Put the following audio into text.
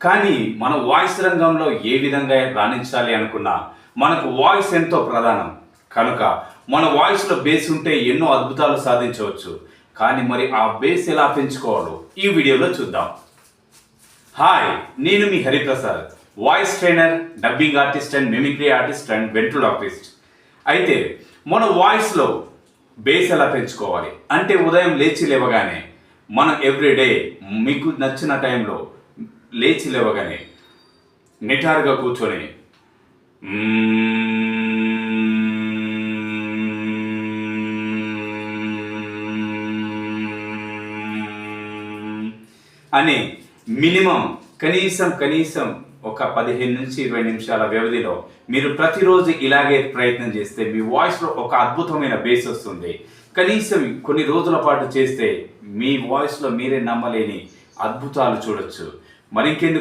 కానీ మన వాయిస్ రంగంలో ఏ విధంగా రాణించాలి అనుకున్నా మనకు వాయిస్ ఎంతో ప్రధానం. కనుక మన వాయిస్లో బేస్ ఉంటే ఎన్నో అద్భుతాలు సాధించవచ్చు. కానీ మరి ఆ బేస్ ఎలా పెంచుకోవాలో ఈ వీడియోలో చూద్దాం. హాయ్, నేను మీ Hariprasad, voice trainer, dubbing artist and mimicry artist and ventriloquist. అయితే మన వాయిస్లో బేస్ ఎలా పెంచుకోవాలి అంటే ఉదయం లేచి లేవగానే మనం ఎవ్రీడే మీకు నచ్చిన టైంలో లేచి లేవగానే నిటారుగా కూర్చొని అని మినిమం కనీసం ఒక 15 నుంచి 20 నిమిషాల వ్యవధిలో మీరు ప్రతిరోజు ఇలాగే ప్రయత్నం చేస్తే మీ వాయిస్లో ఒక అద్భుతమైన బేస్ వస్తుంది. కనీసం కొన్ని రోజుల పాటు చేస్తే మీ వాయిస్లో మీరే నమ్మలేని అద్భుతాలు చూడొచ్చు. మరింకెందుకు